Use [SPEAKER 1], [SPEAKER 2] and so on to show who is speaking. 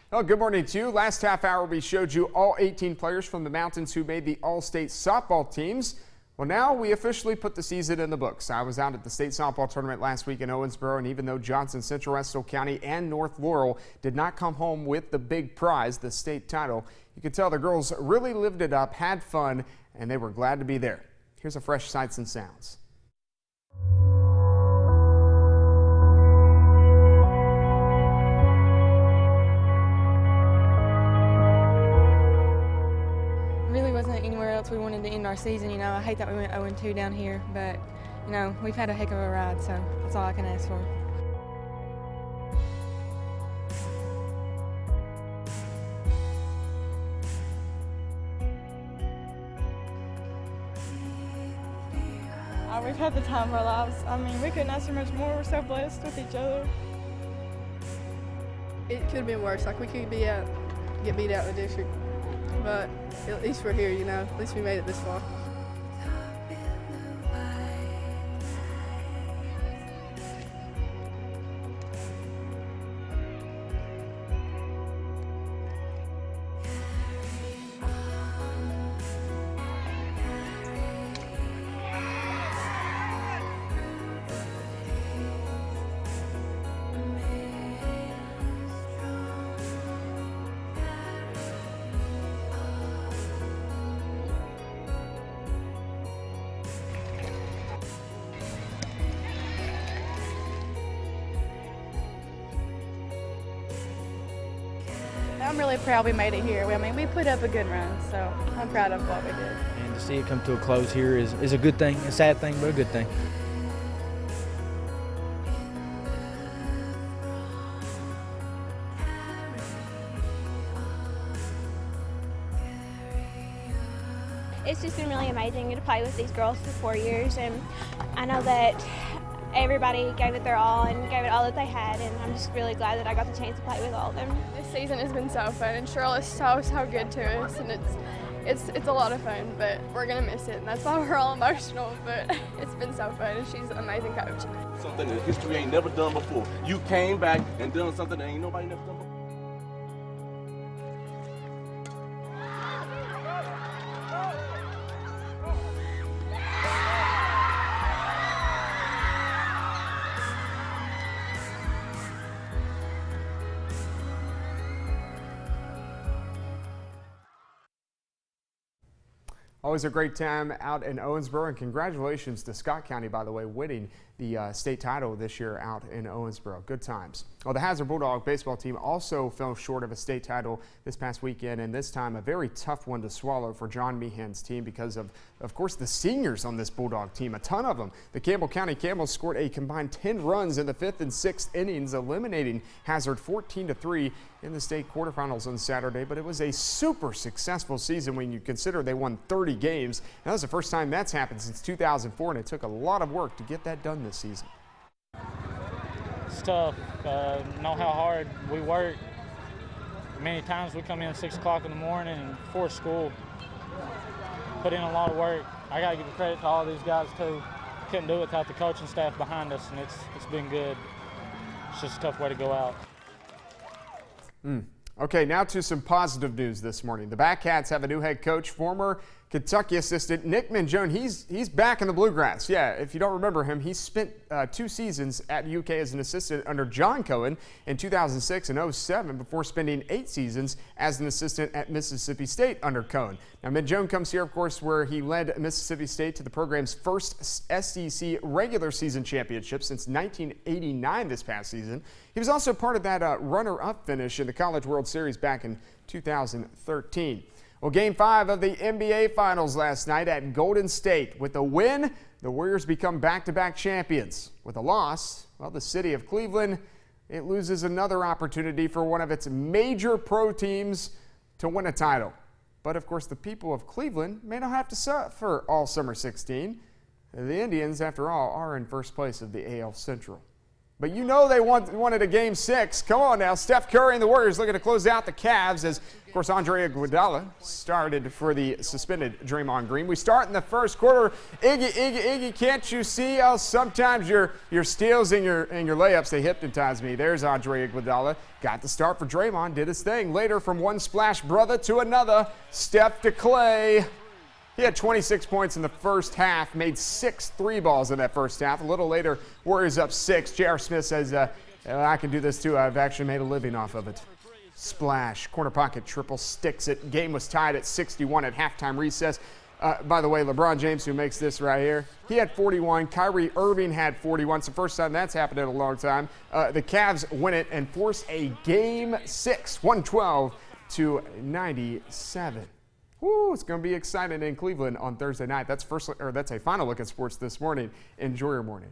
[SPEAKER 1] Well, good morning to you. Last half hour, we showed you all 18 players from the Mountains who made the All-State softball teams. Well, now we officially put the season in the books. I was out at the state softball tournament last week in Owensboro, and even though Johnson, Central Estill County, and North Laurel did not come home with the big prize, the state title, you could tell the girls really lived it up, had fun, and they were glad to be there. Here's a fresh sights and sounds.
[SPEAKER 2] We wanted to end our season. I hate that we went 0-2 down here, but we've had a heck of a ride, so that's all I can ask for.
[SPEAKER 3] We've had the time of our lives. We couldn't ask for much more. We're so blessed with each other.
[SPEAKER 4] It could have been worse. We could get beat out in the district. But at least we're here, at least we made it this far.
[SPEAKER 3] I'm really proud we made it here. We put up a good run, so I'm proud of what we did.
[SPEAKER 5] And to see it come to a close here is a good thing, a sad thing, but a good thing.
[SPEAKER 6] It's just been really amazing to play with these girls for 4 years, and I know that everybody gave it their all and gave it all that they had, and I'm just really glad that I got the chance to play with all of them.
[SPEAKER 3] This season has been so fun, and Charlotte's so good to us, and it's a lot of fun, but we're gonna miss it, and that's why we're all emotional, but it's been so fun, and she's an amazing coach.
[SPEAKER 7] Something that history ain't never done before. You came back and done something that ain't nobody never done before.
[SPEAKER 1] Always a great time out in Owensboro, and congratulations to Scott County, by the way, winning the state title this year out in Owensboro. Good times. Well, the Hazard Bulldog baseball team also fell short of a state title this past weekend, and this time a very tough one to swallow for John Meehan's team because of course, the seniors on this Bulldog team, a ton of them. The Campbell County Camels scored a combined 10 runs in the 5th and 6th innings, eliminating Hazard 14-3 in the state quarterfinals on Saturday, but it was a super successful season when you consider they won 30 games. That was the first time that's happened since 2004, and it took a lot of work to get that done this season.
[SPEAKER 8] It's tough. Know how hard we work. Many times we come in at 6 o'clock in the morning and before school, put in a lot of work. I got to give the credit to all these guys too. Couldn't do it without the coaching staff behind us, and it's been good. It's just a tough way to go out.
[SPEAKER 1] Okay, now to some positive news this morning. The Batcats have a new head coach, former Kentucky assistant Nick Minjone. He's back in the Bluegrass. Yeah, if you don't remember him, he spent 2 seasons at UK as an assistant under John Cohen in 2006 and 07 before spending 8 seasons as an assistant at Mississippi State under Cohen. Now, Minjone comes here, of course, where he led Mississippi State to the program's first SEC regular season championship since 1989 this past season. He was also part of that runner-up finish in the College World Series back in 2013. Well, Game 5 of the NBA Finals last night at Golden State. With a win, the Warriors become back-to-back champions. With a loss, well, the city of Cleveland, it loses another opportunity for one of its major pro teams to win a title. But, of course, the people of Cleveland may not have to suffer all Summer 16. The Indians, after all, are in first place of the AL Central. But you know they wanted a game 6. Come on now. Steph Curry and the Warriors looking to close out the Cavs as, of course, Andre Iguodala started for the suspended Draymond Green. We start in the first quarter. Iggy, can't you see how sometimes your steals and your layups, they hypnotize me. There's Andre Iguodala. Got the start for Draymond, did his thing. Later, from one splash brother to another, Steph to Clay. He had 26 points in the first half, made 6 3 balls in that first half. A little later, Warriors up 6. J.R. Smith says, I can do this too. I've actually made a living off of it. Splash. Corner pocket triple sticks it. Game was tied at 61 at halftime recess. By the way, LeBron James, who makes this right here, he had 41. Kyrie Irving had 41. It's the first time that's happened in a long time. The Cavs win it and force a game 6, 112-97. Woo, it's going to be exciting in Cleveland on Thursday night. That's a final look at sports this morning. Enjoy your morning.